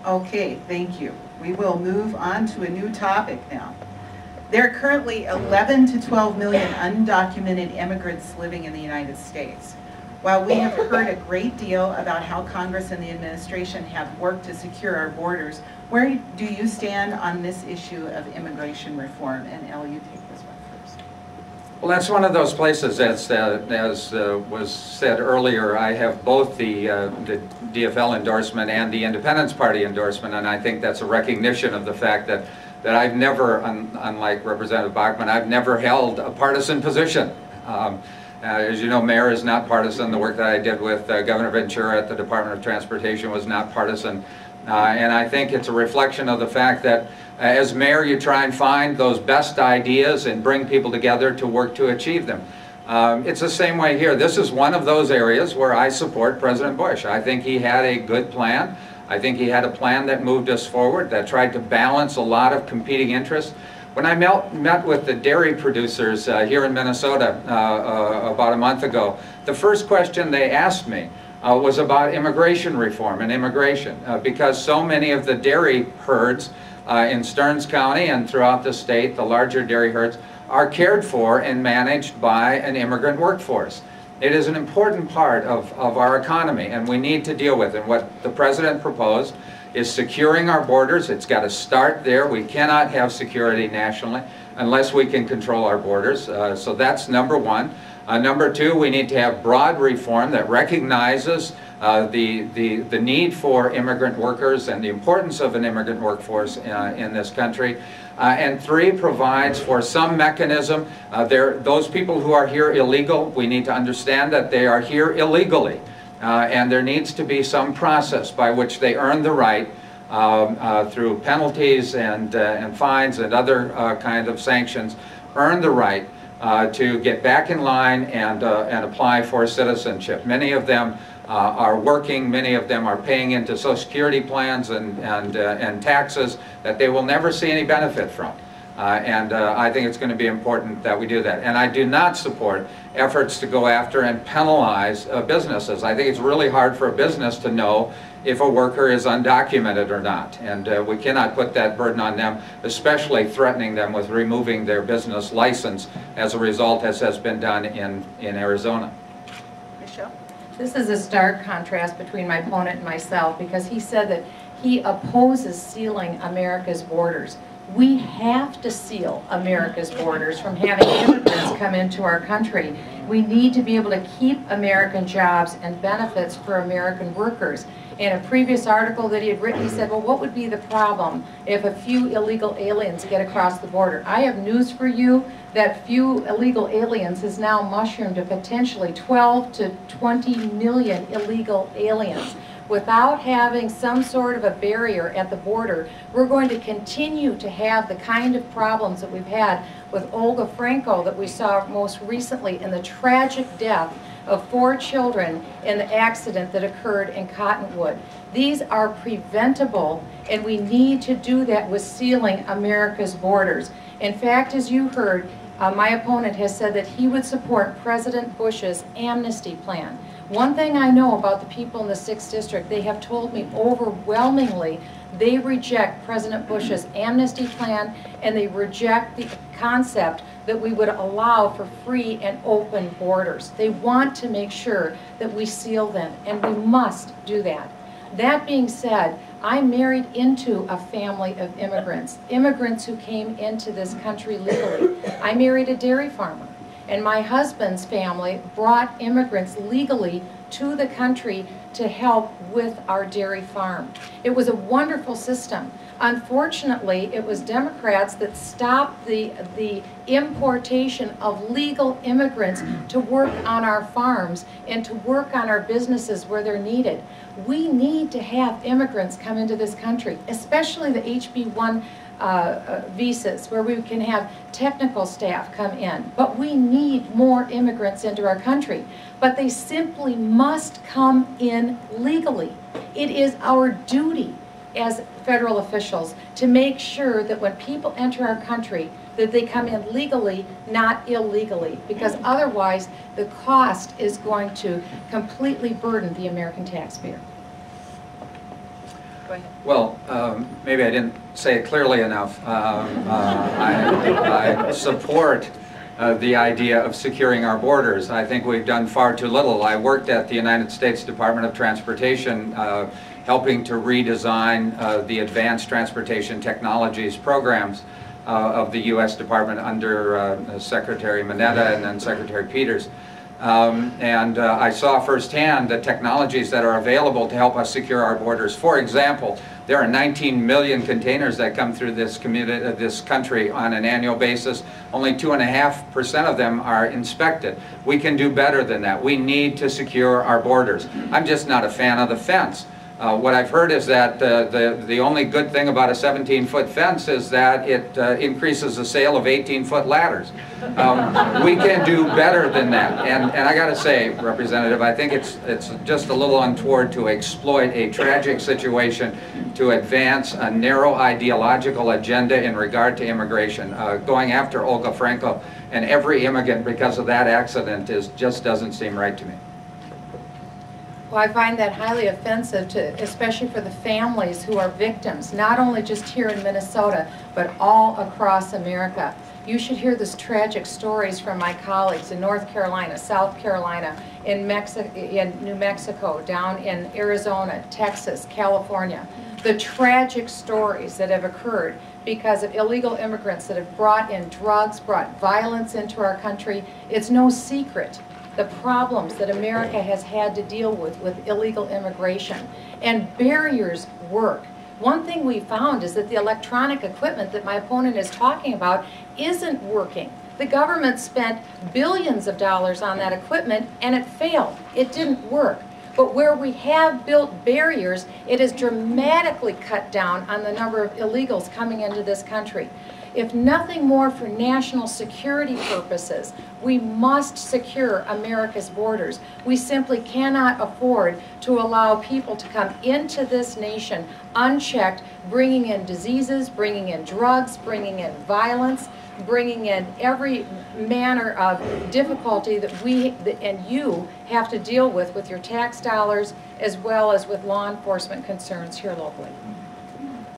Okay, thank you. We will move on to a new topic now. There are currently 11 to 12 million undocumented immigrants living in the United States. While we have heard a great deal about how Congress and the administration have worked to secure our borders, where do you stand on this issue of immigration reform? And Elle, you take this one first. Well, that's one of those places, as was said earlier, I have both the DFL endorsement and the Independence Party endorsement, and I think that's a recognition of the fact that I've never, unlike Representative Bachmann, I've never held a partisan position. As you know, Mayor is not partisan. The work that I did with Governor Ventura at the Department of Transportation was not partisan. And I think it's a reflection of the fact that as Mayor, you try and find those best ideas and bring people together to work to achieve them. It's the same way here. This is one of those areas where I support President Bush. I think he had a good plan. I think he had a plan that moved us forward, that tried to balance a lot of competing interests. When I met with the dairy producers here in Minnesota about a month ago, the first question they asked me was about immigration reform and immigration, because so many of the dairy herds in Stearns County and throughout the state, the larger dairy herds, are cared for and managed by an immigrant workforce. It is an important part of our economy, and we need to deal with it. What the President proposed is securing our borders. It's got to start there. We cannot have security nationally unless we can control our borders. So that's number one. Number two, we need to have broad reform that recognizes the need for immigrant workers and the importance of an immigrant workforce in this country. And three, provides for some mechanism. Those people who are here illegal, we need to understand that they are here illegally. And there needs to be some process by which they earn the right through penalties and fines and other kind of sanctions, earn the right to get back in line and apply for citizenship. Many of them are working, many of them are paying into Social Security plans and taxes that they will never see any benefit from. I think it's going to be important that we do that. And I do not support efforts to go after and penalize businesses. I think it's really hard for a business to know if a worker is undocumented or not. And we cannot put that burden on them, especially threatening them with removing their business license as a result, as has been done in Arizona. Michelle? This is a stark contrast between my opponent and myself, because he said that he opposes sealing America's borders. We have to seal America's borders from having immigrants come into our country. We need to be able to keep American jobs and benefits for American workers. In a previous article that he had written, he said, well, what would be the problem if a few illegal aliens get across the border? I have news for you. That few illegal aliens has now mushroomed to potentially 12 to 20 million illegal aliens. Without having some sort of a barrier at the border, we're going to continue to have the kind of problems that we've had with Olga Franco that we saw most recently in the tragic death of 4 children in the accident that occurred in Cottonwood. These are preventable, and we need to do that with sealing America's borders. In fact, as you heard, my opponent has said that he would support President Bush's amnesty plan. One thing I know about the people in the 6th District, they have told me overwhelmingly they reject President Bush's amnesty plan, and they reject the concept that we would allow for free and open borders. They want to make sure that we seal them, and we must do that. That being said, I married into a family of immigrants who came into this country legally. I married a dairy farmer, and my husband's family brought immigrants legally to the country to help with our dairy farm. It was a wonderful system. Unfortunately, it was Democrats that stopped the importation of legal immigrants to work on our farms and to work on our businesses where they're needed. We need to have immigrants come into this country, especially the HB1 visas, where we can have technical staff come in. But we need more immigrants into our country. But they simply must come in legally. It is our duty as federal officials to make sure that when people enter our country, that they come in legally, not illegally, because otherwise the cost is going to completely burden the American taxpayer. Go ahead. Well, maybe I didn't say it clearly enough. I support the idea of securing our borders. I think we've done far too little. I worked at the United States Department of Transportation helping to redesign the Advanced Transportation Technologies programs of the U.S. Department under Secretary Mineta and then Secretary Peters. I saw firsthand the technologies that are available to help us secure our borders. For example, there are 19 million containers that come through this country on an annual basis. Only 2.5% of them are inspected. We can do better than that. We need to secure our borders. I'm just not a fan of the fence. What I've heard is that the only good thing about a 17-foot fence is that it increases the sale of 18-foot ladders. We can do better than that. And I got to say, Representative, I think it's just a little untoward to exploit a tragic situation to advance a narrow ideological agenda in regard to immigration. Going after Olga Franco and every immigrant because of that accident just doesn't seem right to me. Well, I find that highly offensive, especially for the families who are victims, not only just here in Minnesota, but all across America. You should hear these tragic stories from my colleagues in North Carolina, South Carolina, in New Mexico, down in Arizona, Texas, California. The tragic stories that have occurred because of illegal immigrants that have brought in drugs, brought violence into our country. It's no secret the problems that America has had to deal with illegal immigration. And barriers work. One thing we found is that the electronic equipment that my opponent is talking about isn't working. The government spent billions of dollars on that equipment and it failed. It didn't work. But where we have built barriers, it has dramatically cut down on the number of illegals coming into this country. If nothing more for national security purposes, we must secure America's borders. We simply cannot afford to allow people to come into this nation unchecked, bringing in diseases, bringing in drugs, bringing in violence, bringing in every manner of difficulty that we and you have to deal with your tax dollars, as well as with law enforcement concerns here locally.